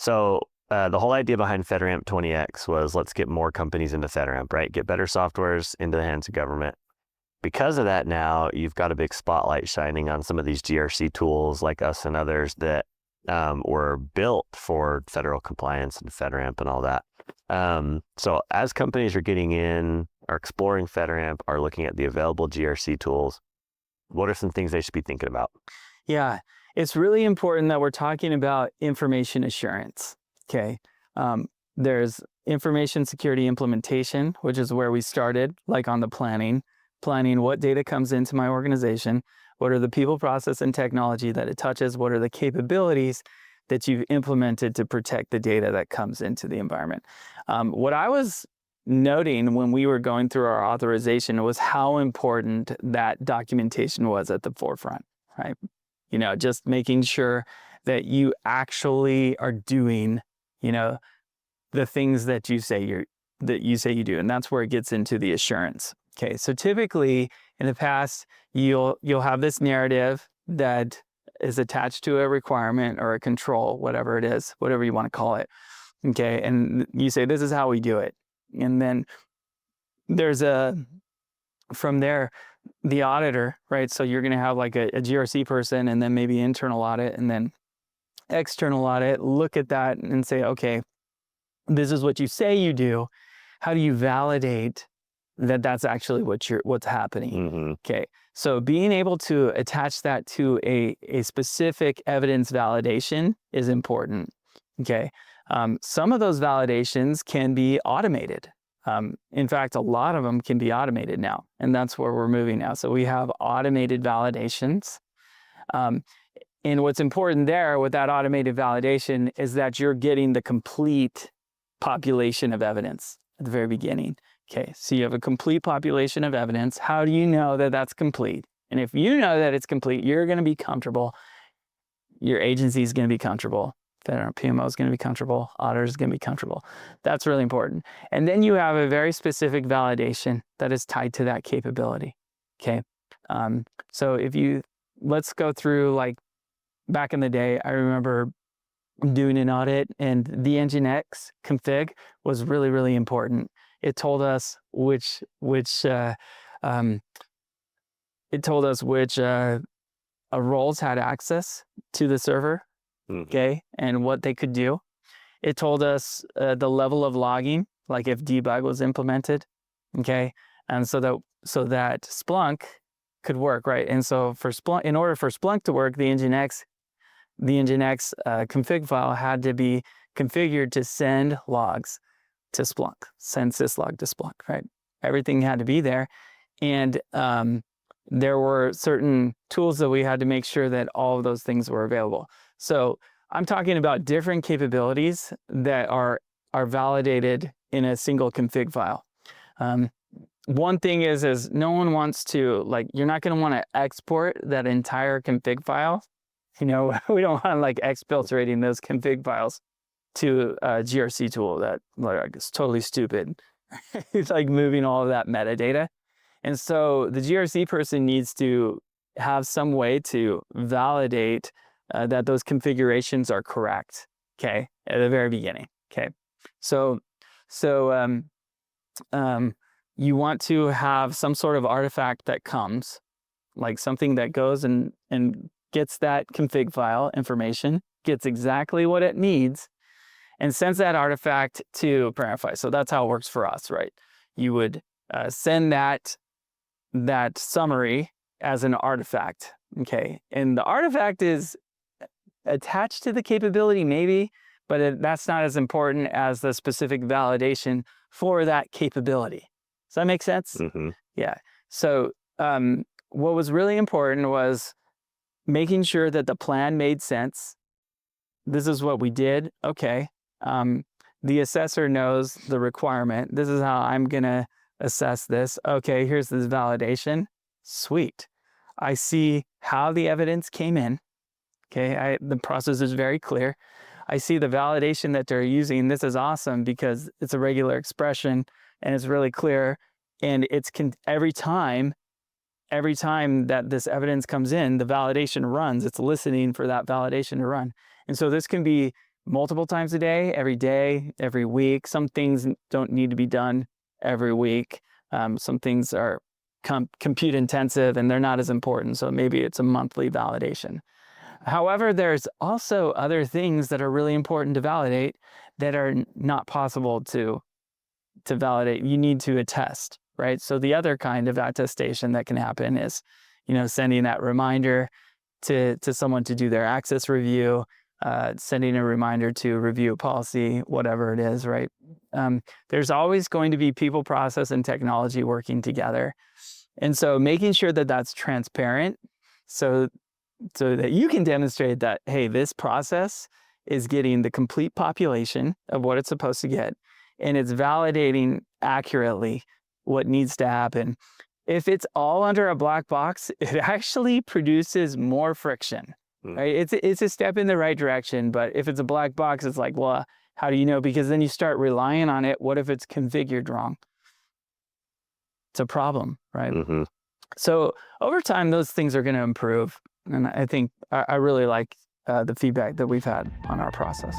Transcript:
So the whole idea behind FedRAMP 20x was let's get more companies into FedRAMP, right? Get better softwares into the hands of government. Because of that, now you've got a big spotlight shining on some of these GRC tools like us and others that were built for federal compliance and FedRAMP and all that. So as companies are getting in, are exploring FedRAMP, are looking at the available GRC tools, what are some things they should be thinking about? Yeah, it's really important that we're talking about information assurance, okay? There's information security implementation, which is where we started, like on the planning what data comes into my organization, what are the people, process, and technology that it touches, what are the capabilities that you've implemented to protect the data that comes into the environment. What I was noting when we were going through our authorization was how important that documentation was at the forefront, right? You know, just making sure that you actually are doing, you know, the things that you say you do, and that's where it gets into the assurance. Okay, so typically in the past, you'll have this narrative that is attached to a requirement or a control, whatever it is, whatever you want to call it. Okay, and you say this is how we do it, and then there's from there, the auditor, right? So you're going to have like a GRC person, and then maybe internal audit, and then external audit. Look at that and say, okay, this is what you say you do. How do you validate that that's actually what's happening? Mm-hmm. Okay, so being able to attach that to a specific evidence validation is important. Okay, some of those validations can be automated. In fact, a lot of them can be automated now, and that's where we're moving now. So we have automated validations. And what's important there with that automated validation is that you're getting the complete population of evidence at the very beginning. Okay, so you have a complete population of evidence. How do you know that that's complete? And if you know that it's complete, you're going to be comfortable. Your agency is going to be comfortable. FedRAMP PMO is going to be comfortable. Auditor is going to be comfortable. That's really important. And then you have a very specific validation that is tied to that capability. Okay, so let's go through, like back in the day, I remember doing an audit, and the NGINX config was really, really important. It told us which roles had access to the server, okay, and what they could do. It told us the level of logging, like if debug was implemented, okay, and so that Splunk could work, right? And so for Splunk, in order for Splunk to work, the NGINX config file had to be configured to send logs to Splunk, send syslog to Splunk, right? Everything had to be there. And there were certain tools that we had to make sure that all of those things were available. So I'm talking about different capabilities that are validated in a single config file. One thing is no one wants to, like, you're not going to want to export that entire config file. You know, we don't want like exfiltrating those config files to a GRC tool that like is totally stupid. It's like moving all of that metadata. And so the GRC person needs to have some way to validate that those configurations are correct, okay, at the very beginning, okay? So you want to have some sort of artifact that comes, like something that goes and gets that config file information, gets exactly what it needs, and sends that artifact to Paramify. So that's how it works for us, right? You would send that summary as an artifact, okay? And the artifact is attached to the capability maybe, but that's not as important as the specific validation for that capability. Does that make sense? Mm-hmm. Yeah. So what was really important was making sure that the plan made sense. This is what we did. Okay. The assessor knows the requirement. This is how I'm going to assess this. Okay, here's this validation. Sweet. I see how the evidence came in. Okay, the process is very clear. I see the validation that they're using. This is awesome because it's a regular expression and it's really clear. And it's every time that this evidence comes in, the validation runs. It's listening for that validation to run. And so this can be multiple times a day, every week. Some things don't need to be done every week. Some things are compute intensive and they're not as important. So maybe it's a monthly validation. However, there's also other things that are really important to validate that are not possible to validate. You need to attest, right? So the other kind of attestation that can happen is, sending that reminder to someone to do their access review, sending a reminder to review a policy, whatever it is, right? There's always going to be people, process, and technology working together. And so making sure that that's transparent so that you can demonstrate that, hey, this process is getting the complete population of what it's supposed to get, and it's validating accurately what needs to happen. If it's all under a black box, it actually produces more friction. Right? It's a step in the right direction, but if it's a black box, it's like, well, how do you know? Because then you start relying on it. What if it's configured wrong? It's a problem, right? Mm-hmm. So over time, those things are going to improve. And I think I really like the feedback that we've had on our process.